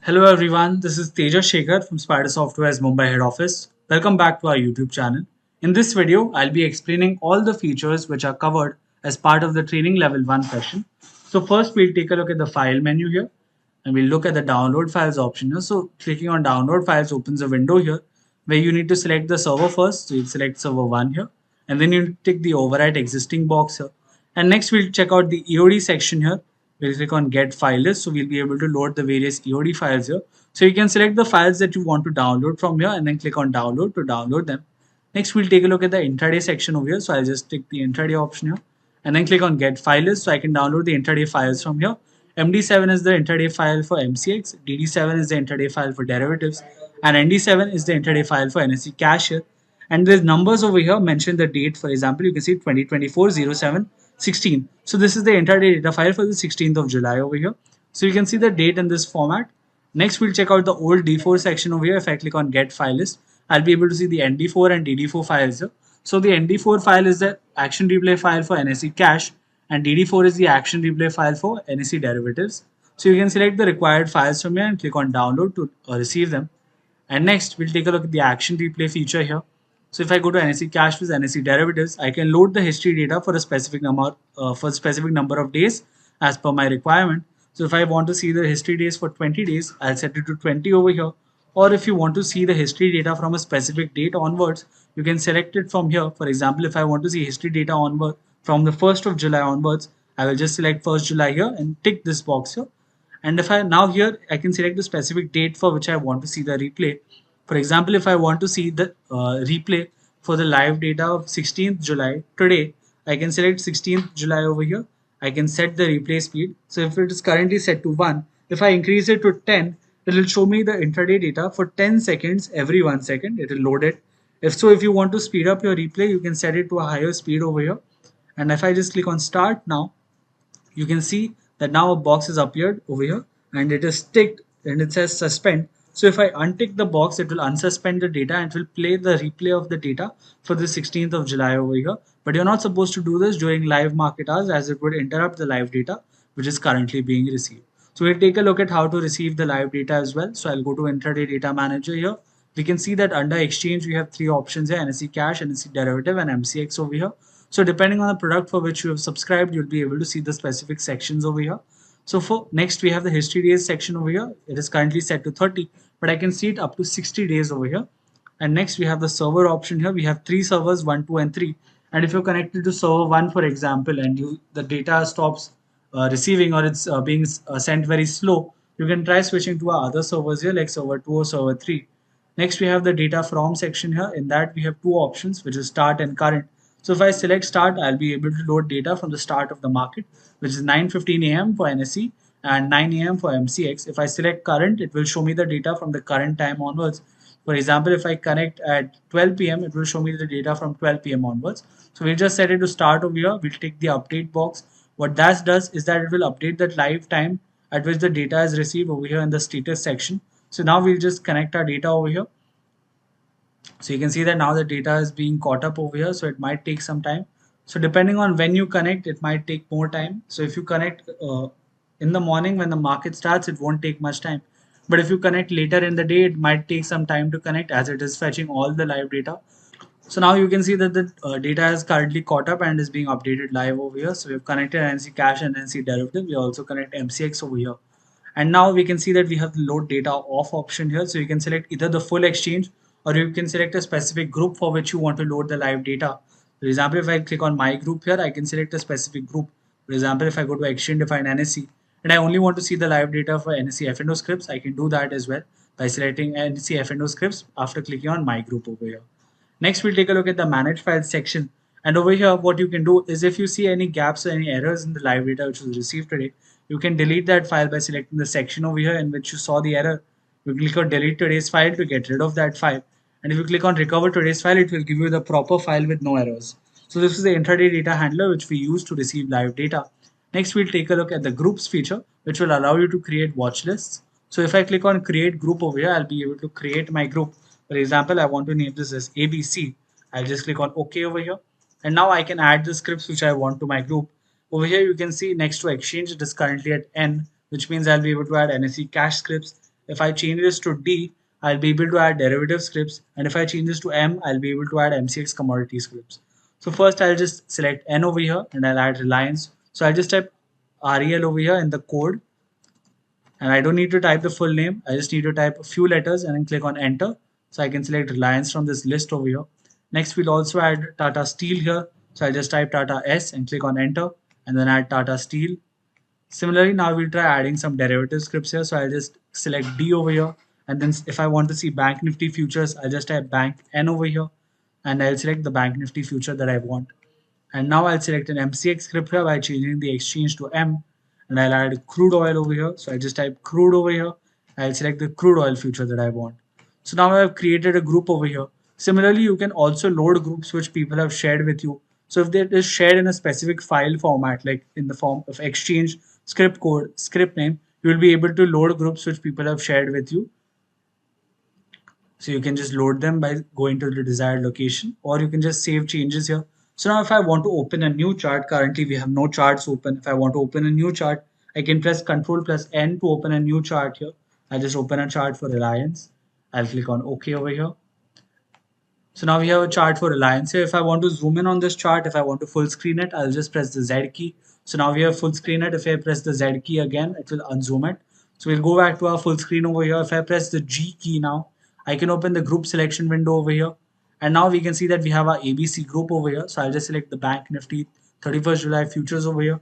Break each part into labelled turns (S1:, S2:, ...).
S1: Hello everyone, this is Tejas Shekhar from Spider Software's Mumbai head office. Welcome back to our YouTube channel. In this video, I'll be explaining all the features which are covered as part of the training level 1 session. So first we'll take a look at the file menu here and we'll look at the download files option here. So clicking on download files opens a window here where you need to select the server first. So you'll select server 1 here and then you tick the overwrite existing box here. And next we'll check out the EOD section here. We'll click on get file list, so we'll be able to load the various EOD files here. So you can select the files that you want to download from here and then click on download to download them. Next we'll take a look at the intraday section over here. So I'll just tick the intraday option here and then click on get file list so I can download the intraday files from here. MD7 is the intraday file for MCX, DD7 is the intraday file for derivatives, and ND7 is the intraday file for NSE cash here. And there's numbers over here mention the date. For example, you can see 2024-07-16. So this is the intraday data file for the 16th of July over here. So you can see the date in this format. Next, we'll check out the old D4 section over here. If I click on get file list, I'll be able to see the ND4 and DD4 files here. So the ND4 file is the action replay file for NSE cash and DD4 is the action replay file for NSE derivatives. So you can select the required files from here and click on download to receive them. And next, we'll take a look at the action replay feature here. So if I go to NSE cash with NSE derivatives, I can load the history data for a specific number of days as per my requirement. So if I want to see the history days for 20 days, I'll set it to 20 over here. Or if you want to see the history data from a specific date onwards, you can select it from here. For example, if I want to see history data onward from the 1st of July onwards, I will just select 1st July here and tick this box here. And if I now here, I can select the specific date for which I want to see the replay. For example, if I want to see the replay for the live data of 16th July today, I can select 16th July over here. I can set the replay speed. So if it is currently set to 1, if I increase it to 10, it will show me the intraday data for 10 seconds every 1 second. It will load it. If you want to speed up your replay, you can set it to a higher speed over here. And if I just click on start now, you can see that now a box has appeared over here and it is ticked and it says suspend. So if I untick the box, it will unsuspend the data and it will play the replay of the data for the 16th of July over here. But you're not supposed to do this during live market hours as it would interrupt the live data which is currently being received. So we'll take a look at how to receive the live data as well. So I'll go to intraday data manager here. We can see that under exchange we have three options here: NSE cash, NSE derivative, and MCX over here. So depending on the product for which you have subscribed, you'll be able to see the specific sections over here. So for next, we have the history days section over here. It is currently set to 30, but I can see it up to 60 days over here. And next, we have the server option here. We have three servers, 1, 2, and 3. And if you're connected to server 1, for example, and the data stops receiving or it's being sent very slow, you can try switching to our other servers here like server 2 or server 3. Next, we have the data from section here. In that, we have two options, which is start and current. So if I select start, I'll be able to load data from the start of the market, which is 9:15 a.m. for NSE and 9 a.m. for MCX. If I select current, it will show me the data from the current time onwards. For example, if I connect at 12 p.m., it will show me the data from 12 p.m. onwards. So we'll just set it to start over here. We'll take the update box. What that does is that it will update that live time at which the data is received over here in the status section. So now we'll just connect our data over here. So you can see that now the data is being caught up over here. So it might take some time. So depending on when you connect, it might take more time. So if you connect in the morning when the market starts, it won't take much time. But if you connect later in the day, it might take some time to connect as it is fetching all the live data. So now you can see that the data is currently caught up and is being updated live over here. So we've connected NC cash and NC derivative. We also connect MCX over here. And now we can see that we have the load data off option here. So you can select either the full exchange or you can select a specific group for which you want to load the live data. For example, if I click on my group here, I can select a specific group. For example, if I go to exchange defined NSE and I only want to see the live data for NSE FNO scripts, I can do that as well by selecting NSE FNO scripts after clicking on my group over here. Next, we'll take a look at the manage files section. And over here, what you can do is if you see any gaps or any errors in the live data which was received today, you can delete that file by selecting the section over here in which you saw the error. You click on delete today's file to get rid of that file. And if you click on recover today's file, it will give you the proper file with no errors. So this is the intraday data handler which we use to receive live data. Next, we'll take a look at the groups feature, which will allow you to create watch lists. So if I click on create group over here, I'll be able to create my group. For example, I want to name this as ABC. I'll just click on OK over here. And now I can add the scripts which I want to my group. Over here, you can see next to exchange, it is currently at N, which means I'll be able to add NSE cash scripts, If I change this to D, I'll be able to add derivative scripts, and if I change this to M, I'll be able to add MCX commodity scripts. So first I'll just select N over here and I'll add Reliance. So I'll just type REL over here in the code, and I don't need to type the full name. I just need to type a few letters and then click on enter. So I can select Reliance from this list over here. Next, we'll also add Tata Steel here. So I'll just type Tata S and click on enter and then add Tata Steel. Similarly, now we'll try adding some derivative scripts here. So I'll just select D over here. And then if I want to see Bank Nifty futures, I'll just type Bank N over here. And I'll select the Bank Nifty future that I want. And now I'll select an MCX script here by changing the exchange to M, and I'll add crude oil over here. So I just type crude over here. I'll select the crude oil future that I want. So now I've created a group over here. Similarly, you can also load groups which people have shared with you. So if it is shared in a specific file format, like in the form of exchange, script code, script name, you will be able to load groups which people have shared with you. So you can just load them by going to the desired location, or you can just save changes here. So now if I want to open a new chart, currently we have no charts open. If I want to open a new chart, I can press Ctrl plus N to open a new chart here. I'll just open a chart for Reliance. I'll click on OK over here. So now we have a chart for Reliance here. If I want to zoom in on this chart, if I want to full screen it, I'll just press the Z key. So now we have full screen it. If I press the Z key again, it will unzoom it. So we'll go back to our full screen over here. If I press the G key now, I can open the group selection window over here. And now we can see that we have our ABC group over here. So I'll just select the Bank Nifty 31st July futures over here.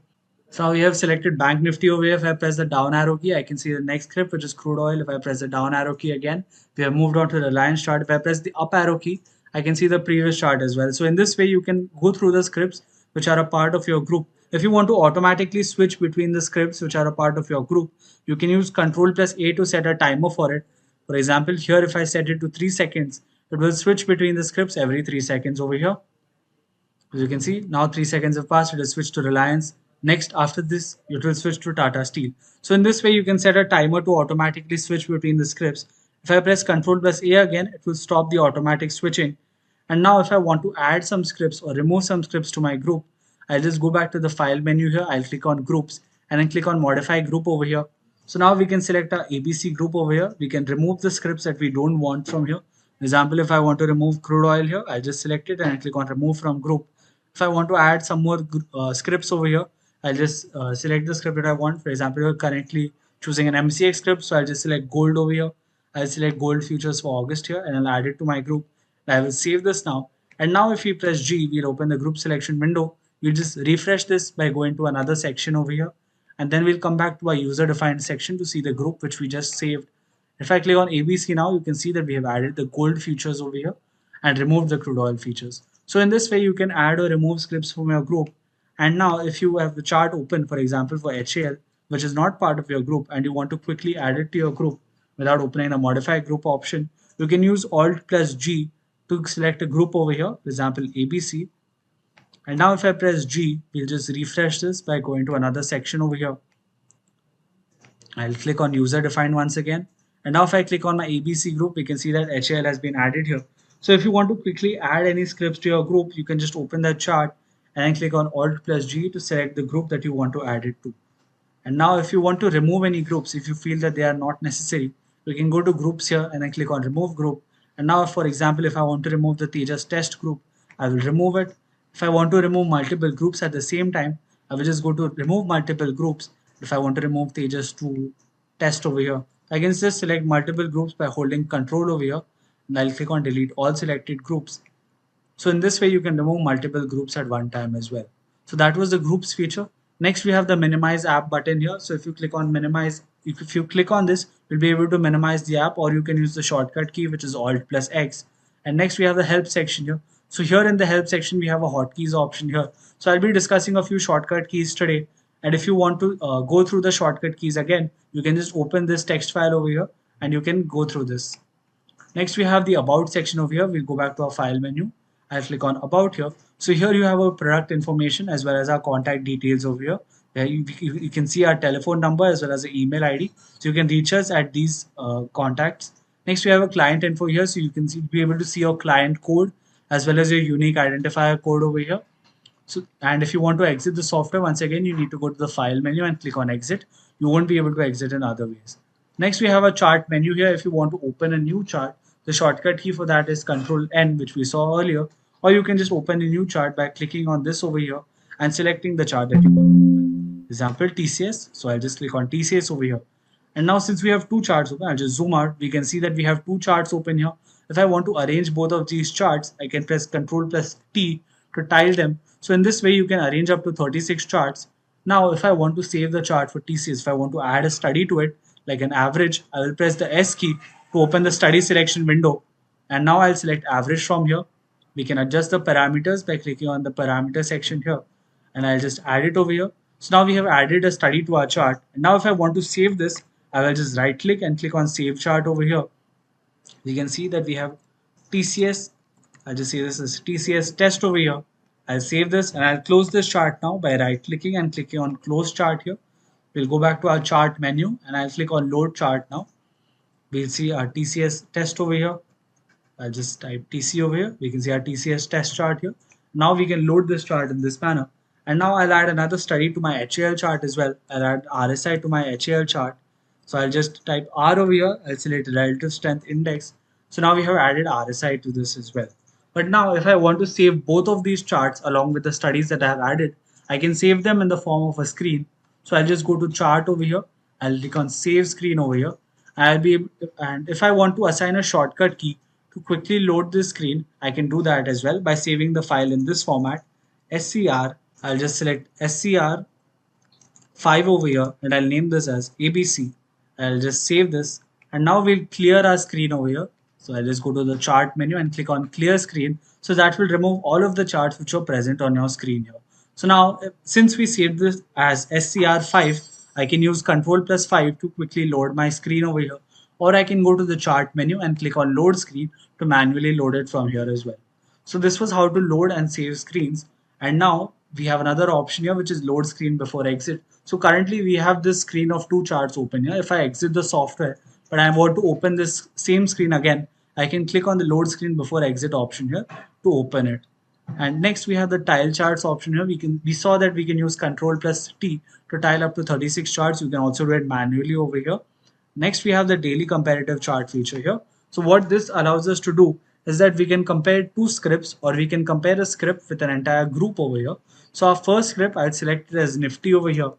S1: So now we have selected Bank Nifty over here. If I press the down arrow key, I can see the next script, which is crude oil. If I press the down arrow key again, we have moved on to the Reliance chart. If I press the up arrow key, I can see the previous chart as well. So in this way, you can go through the scripts which are a part of your group. If you want to automatically switch between the scripts which are a part of your group, you can use Ctrl plus A to set a timer for it. For example, here if I set it to 3 seconds, it will switch between the scripts every 3 seconds over here. As you can see, now 3 seconds have passed, it has switched to Reliance. Next, after this, it will switch to Tata Steel. So in this way, you can set a timer to automatically switch between the scripts. If I press Ctrl plus A again, it will stop the automatic switching. And now if I want to add some scripts or remove some scripts to my group, I'll just go back to the file menu here. I'll click on groups and then click on modify group over here. So now we can select our ABC group over here. We can remove the scripts that we don't want from here. For example, if I want to remove crude oil here, I'll just select it and I click on remove from group. If I want to add some more scripts over here, I'll just select the script that I want. For example, we're currently choosing an MCX script, so I'll just select gold over here. I'll select gold futures for August here and I'll add it to my group. I will save this now. And now if we press G, we'll open the group selection window. We'll just refresh this by going to another section over here. And then we'll come back to our user defined section to see the group which we just saved. If I click on ABC now, you can see that we have added the gold futures over here and removed the crude oil features. So in this way, you can add or remove scripts from your group. And now if you have the chart open, for example, for HAL, which is not part of your group, and you want to quickly add it to your group without opening the modify group option, you can use Alt plus G to select a group over here, for example, ABC. And now if I press G, we'll just refresh this by going to another section over here. I'll click on user defined once again. And now if I click on my ABC group, we can see that HAL has been added here. So if you want to quickly add any scripts to your group, you can just open that chart and then click on Alt plus G to select the group that you want to add it to. And now if you want to remove any groups, if you feel that they are not necessary, you can go to groups here and then click on remove group. And now for example, if I want to remove the Tejas test group, I will remove it. If I want to remove multiple groups at the same time, I will just go to remove multiple groups. If I want to remove Tejas to test over here, I can just select multiple groups by holding Control over here, and I'll click on delete all selected groups. So in this way, you can remove multiple groups at one time as well. So that was the groups feature. Next, we have the minimize app button here. So if you click on minimize, if you click on this, you'll be able to minimize the app, or you can use the shortcut key, which is Alt plus X. And next we have the help section here. So here in the help section, we have a hotkeys option here. So I'll be discussing a few shortcut keys today. And if you want to go through the shortcut keys again, you can just open this text file over here and you can go through this. Next, we have the about section over here. We'll go back to our file menu. I'll click on about here. So here you have our product information as well as our contact details over here. You can see our telephone number as well as the email ID. So you can reach us at these contacts. Next, we have a client info here. So you can be able to see your client code as well as your unique identifier code over here. So, and if you want to exit the software, once again, you need to go to the file menu and click on exit. You won't be able to exit in other ways. Next, we have a chart menu here. If you want to open a new chart, the shortcut key for that is Control N, which we saw earlier. Or you can just open a new chart by clicking on this over here and selecting the chart that you want to open. Example TCS. So I'll just click on TCS over here. And now since we have two charts open, I'll just zoom out. We can see that we have two charts open here. If I want to arrange both of these charts, I can press Control plus T to tile them. So in this way, you can arrange up to 36 charts. Now, if I want to save the chart for TCS, if I want to add a study to it, like an average, I will press the S key to open the study selection window. And now I'll select average from here. We can adjust the parameters by clicking on the parameter section here. And I'll just add it over here. So now we have added a study to our chart. And now if I want to save this, I will just right click and click on save chart over here. We can see that we have TCS. I'll just say this is TCS test over here. I'll save this and I'll close this chart now by right clicking and clicking on close chart here. We'll go back to our chart menu and I'll click on load chart now. We'll see our TCS test over here. I'll just type TC over here. We can see our TCS test chart here. Now we can load this chart in this manner. And now I'll add another study to my HAL chart as well. I'll add RSI to my HAL chart. So I'll just type R over here. I'll select relative strength index. So now we have added RSI to this as well. But now if I want to save both of these charts along with the studies that I have added, I can save them in the form of a screen. So I'll just go to chart over here. I'll click on save screen over here. And if I want to assign a shortcut key to quickly load this screen, I can do that as well by saving the file in this format. SCR, I'll just select SCR 5 over here and I'll name this as ABC. I'll just save this and now we'll clear our screen over here. So I'll just go to the chart menu and click on clear screen. So that will remove all of the charts which are present on your screen here. So now since we saved this as SCR5, I can use Control plus 5 to quickly load my screen over here. Or I can go to the chart menu and click on load screen to manually load it from here as well. So this was how to load and save screens. And now we have another option here which is load screen before exit. So currently we have this screen of two charts open here. If I exit the software but I want to open this same screen again, I can click on the load screen before exit option here to open it. And next we have the tile charts option here. We saw that we can use Control plus T to tile up to 36 charts. You can also do it manually over here. Next we have the daily comparative chart feature here. So what this allows us to do is that we can compare two scripts or we can compare a script with an entire group over here. So our first script, I'll select it as Nifty over here.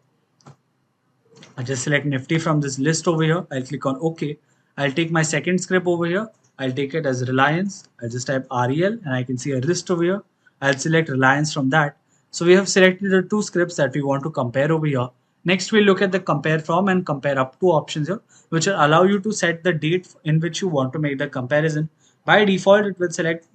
S1: I'll just select Nifty from this list over here. I'll click on OK. I'll take my second script over here. I'll take it as Reliance. I'll just type REL and I can see a list over here. I'll select Reliance from that. So we have selected the two scripts that we want to compare over here. Next, we'll look at the compare from and compare up to options here, which will allow you to set the date in which you want to make the comparison. By default, it will select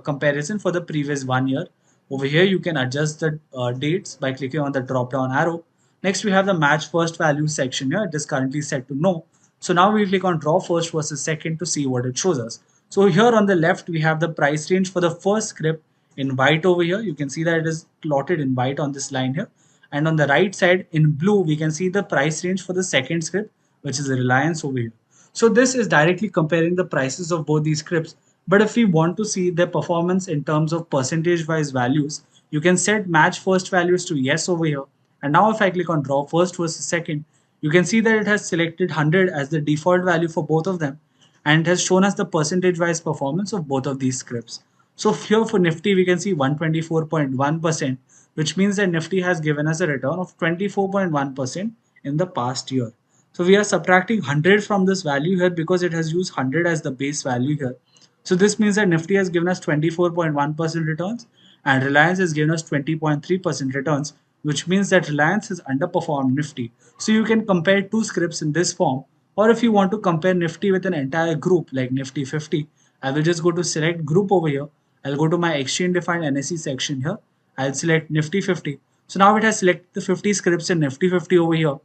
S1: comparison for the previous 1 year. Over here, you can adjust the dates by clicking on the drop down arrow. Next, we have the match first value section here. It is currently set to no. So now we click on draw first versus second to see what it shows us. So here on the left, we have the price range for the first script in white over here. You can see that it is plotted in white on this line here. And on the right side in blue, we can see the price range for the second script, which is a Reliance over here. So this is directly comparing the prices of both these scripts. But if we want to see their performance in terms of percentage wise values, you can set match first values to yes over here. And now if I click on draw first versus second, you can see that it has selected 100 as the default value for both of them. And it has shown us the percentage wise performance of both of these scripts. So here for Nifty, we can see 124.1%, which means that Nifty has given us a return of 24.1% in the past year. So we are subtracting 100 from this value here because it has used 100 as the base value here. So this means that Nifty has given us 24.1% returns and Reliance has given us 20.3% returns, which means that Reliance has underperformed Nifty. So you can compare two scripts in this form, or if you want to compare Nifty with an entire group like Nifty 50, I will just go to select group over here. I'll go to my exchange defined NSE section here. I'll select Nifty 50. So now it has selected the 50 scripts in Nifty 50 over here.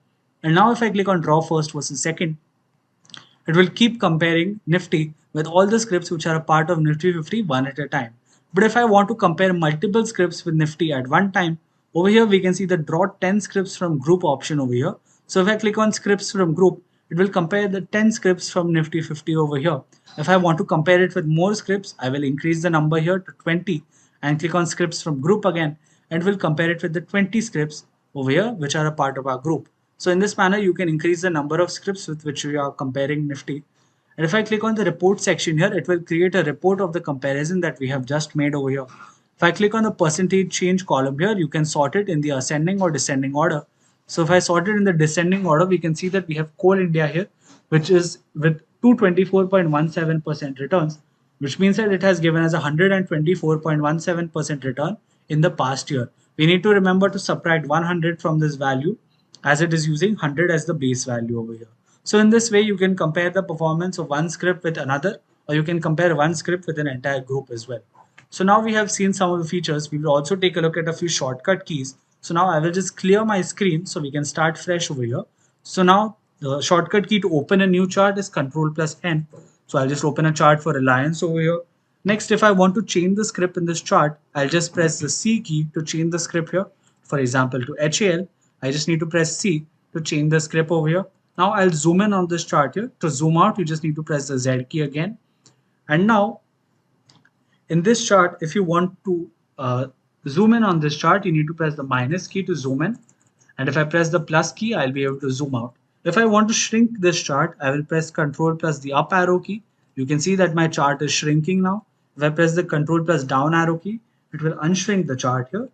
S1: And now if I click on draw first versus second, it will keep comparing Nifty with all the scripts which are a part of Nifty 50 one at a time. But if I want to compare multiple scripts with Nifty at one time, over here we can see the draw 10 scripts from group option over here. So if I click on scripts from group, it will compare the 10 scripts from Nifty 50 over here. If I want to compare it with more scripts, I will increase the number here to 20 and click on scripts from group again and will compare it with the 20 scripts over here which are a part of our group. So in this manner, you can increase the number of scripts with which we are comparing Nifty. And if I click on the report section here, it will create a report of the comparison that we have just made over here. If I click on the percentage change column here, you can sort it in the ascending or descending order. So if I sort it in the descending order, we can see that we have Coal India here, which is with 224.17% returns, which means that it has given us 124.17% return in the past year. We need to remember to subtract 100 from this value as it is using 100 as the base value over here. So in this way, you can compare the performance of one script with another, or you can compare one script with an entire group as well. So now we have seen some of the features. We will also take a look at a few shortcut keys. So now I will just clear my screen so we can start fresh over here. So now the shortcut key to open a new chart is Control plus N. So I'll just open a chart for Reliance over here. Next, if I want to change the script in this chart, I'll just press the C key to change the script here. For example, to HAL, I just need to press C to change the script over here. Now I'll zoom in on this chart here. To zoom out, you just need to press the Z key again. And now in this chart, if you want to zoom in on this chart, you need to press the minus key to zoom in. And if I press the plus key, I'll be able to zoom out. If I want to shrink this chart, I will press Control plus the up arrow key. You can see that my chart is shrinking now. If I press the Control plus down arrow key, it will unshrink the chart here.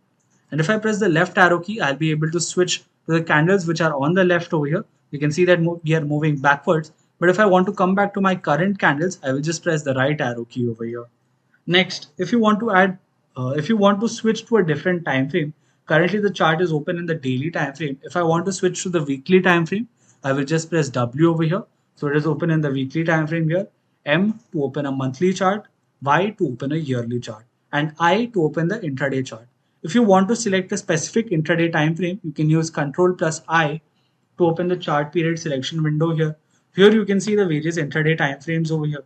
S1: And if I press the left arrow key, I'll be able to switch to the candles which are on the left over here. You can see that we are moving backwards. But if I want to come back to my current candles, I will just press the right arrow key over here. Next, if you want to switch to a different time frame, currently the chart is open in the daily time frame. If I want to switch to the weekly time frame, I will just press W over here. So it is open in the weekly time frame here. M to open a monthly chart, Y to open a yearly chart, and I to open the intraday chart. If you want to select a specific intraday time frame, you can use Control plus I to open the chart period selection window here. Here you can see the various intraday time frames over here.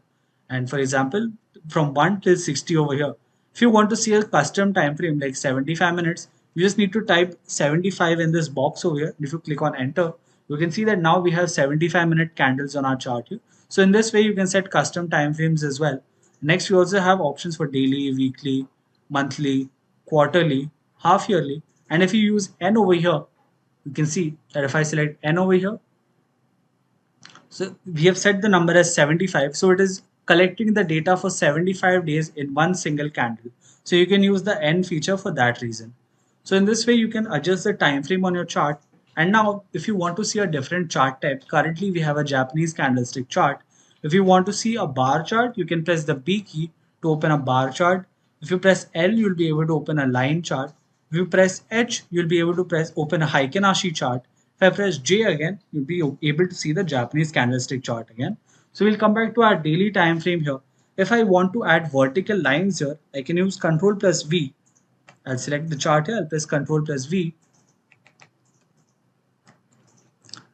S1: And for example, from 1 till 60 over here. If you want to see a custom time frame like 75 minutes, you just need to type 75 in this box over here. If you click on enter, you can see that now we have 75-minute candles on our chart here. So in this way, you can set custom time frames as well. Next, we also have options for daily, weekly, monthly, quarterly, half yearly. And if you use N over here, you can see that if I select N over here, so we have set the number as 75. So it is collecting the data for 75 days in one single candle. So you can use the N feature for that reason. So in this way, you can adjust the time frame on your chart. And now if you want to see a different chart type, currently we have a Japanese candlestick chart. If you want to see a bar chart, you can press the B key to open a bar chart. If you press L, you'll be able to open a line chart. If you press H, you'll be able to open a Heikin Ashi chart. If I press J again, you'll be able to see the Japanese candlestick chart again. So we'll come back to our daily time frame here. If I want to add vertical lines here, I can use Control plus V. I'll select the chart here, I'll press Control plus V.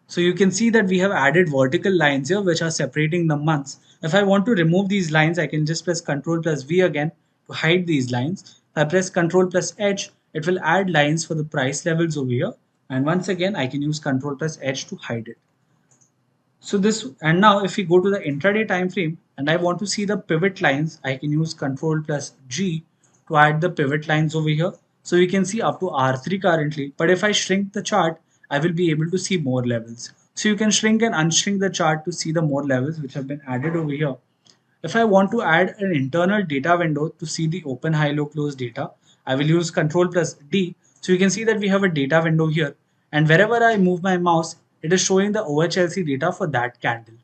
S1: So you can see that we have added vertical lines here which are separating the months. If I want to remove these lines, I can just press Control plus V again to hide these lines. If I press Control plus H, it will add lines for the price levels over here. And once again, I can use Control plus H to hide it. So and now if we go to the intraday time frame and I want to see the pivot lines, I can use Control plus G to add the pivot lines over here. So we can see up to R3 currently, but if I shrink the chart, I will be able to see more levels. So you can shrink and unshrink the chart to see the more levels which have been added over here. If I want to add an internal data window to see the open, high, low, close data, I will use Control plus D. So you can see that we have a data window here, and wherever I move my mouse, it is showing the OHLC data for that candle.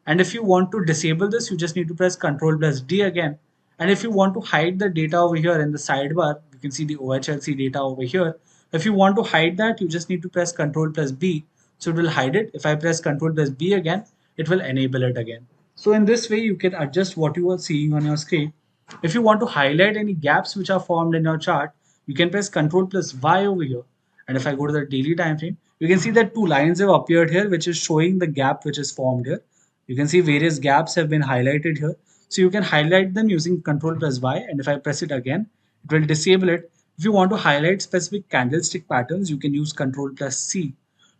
S1: And if you want to disable this, you just need to press Control plus D again. And if you want to hide the data over here in the sidebar, you can see the OHLC data over here. If you want to hide that, you just need to press Control plus B. So it will hide it. If I press Control plus B again, it will enable it again. So in this way, you can adjust what you are seeing on your screen. If you want to highlight any gaps which are formed in your chart, you can press Control plus Y over here. And if I go to the daily time frame, you can see that two lines have appeared here, which is showing the gap which is formed here. You can see various gaps have been highlighted here. So you can highlight them using Control plus Y. And if I press it again, it will disable it. If you want to highlight specific candlestick patterns, you can use Control plus C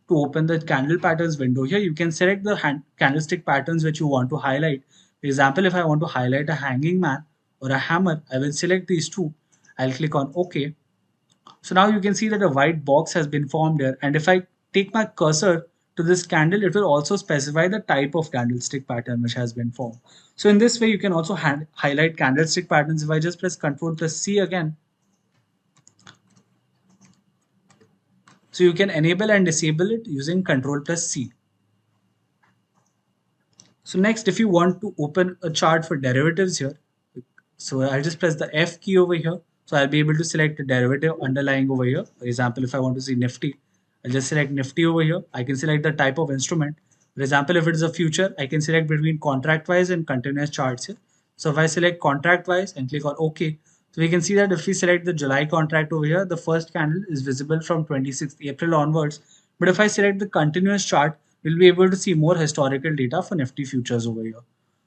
S1: to open the candle patterns window here. You can select the candlestick patterns which you want to highlight. For example, if I want to highlight a hanging man or a hammer, I will select these two. I'll click on OK. So now you can see that a white box has been formed here. And if I take my cursor to this candle, it will also specify the type of candlestick pattern which has been formed. So in this way, you can also highlight candlestick patterns. If I just press Ctrl plus C again, so you can enable and disable it using Ctrl plus C. So next, if you want to open a chart for derivatives here, so I'll just press the F key over here. So I'll be able to select the derivative underlying over here. For example, if I want to see Nifty, I'll just select Nifty over here. I can select the type of instrument. For example, if it is a future, I can select between contract wise and continuous charts here. So if I select contract wise and click on OK, so we can see that if we select the July contract over here, the first candle is visible from 26th April onwards. But if I select the continuous chart, we'll be able to see more historical data for Nifty futures over here.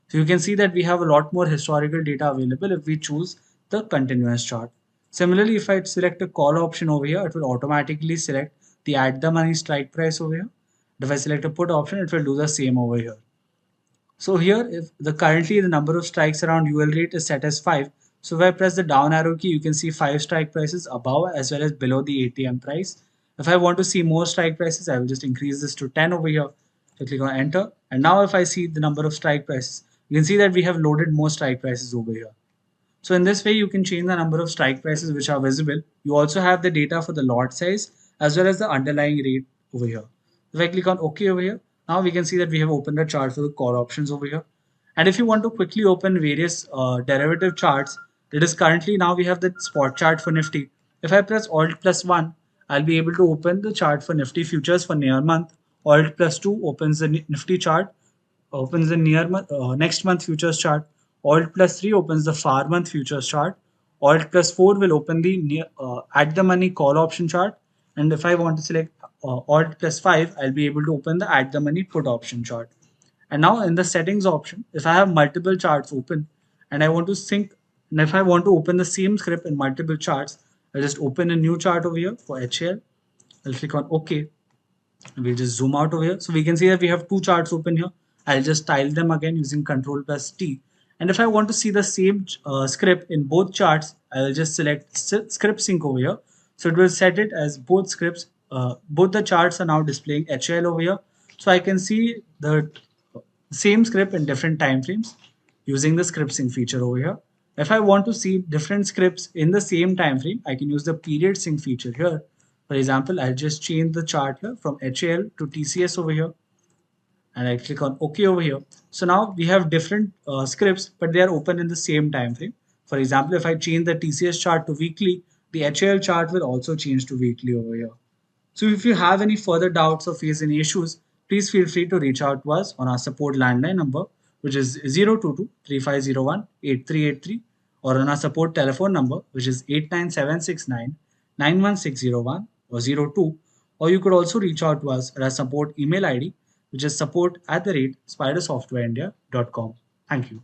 S1: So you can see that we have a lot more historical data available if we choose the continuous chart. Similarly, if I select a call option over here, it will automatically select the at the money strike price over here. If I select a put option, it will do the same over here. So here, if currently the number of strikes around UL rate is set as 5. So if I press the down arrow key, you can see 5 strike prices above as well as below the ATM price. If I want to see more strike prices, I will just increase this to 10 over here. So click on enter. And now if I see the number of strike prices, you can see that we have loaded more strike prices over here. So in this way, you can change the number of strike prices which are visible. You also have the data for the lot size as well as the underlying rate over here. If I click on OK over here, now we can see that we have opened a chart for the core options over here. And if you want to quickly open various derivative charts, it is currently now we have the spot chart for Nifty. If I press Alt plus 1, I'll be able to open the chart for Nifty futures for near month. Alt plus 2 opens the Nifty chart, opens the next month futures chart. Alt plus 3 opens the far month futures chart. Alt plus 4 will open the at the money call option chart. And if I want to select Alt plus 5, I'll be able to open the at the money put option chart. And now in the settings option, if I have multiple charts open and I want to sync, and if I want to open the same script in multiple charts, I'll just open a new chart over here for HL. I'll click on OK. We'll just zoom out over here. So we can see that we have two charts open here. I'll just tile them again using Ctrl plus T. And if I want to see the same script in both charts, I'll just select script sync over here. So it will set it as both scripts. Both the charts are now displaying HL over here. So I can see the same script in different time frames using the script sync feature over here. If I want to see different scripts in the same time frame, I can use the period sync feature here. For example, I'll just change the chart here from HAL to TCS over here, and I click on OK over here. So now we have different scripts, but they are open in the same time frame. For example, if I change the TCS chart to weekly, the HAL chart will also change to weekly over here. So if you have any further doubts or face any issues, please feel free to reach out to us on our support landline number, which is 022-3501-8383, or on our support telephone number, which is 89769-91601 or 02, or you could also reach out to us at our support email ID, which is support@spidersoftwareindia.com. Thank you.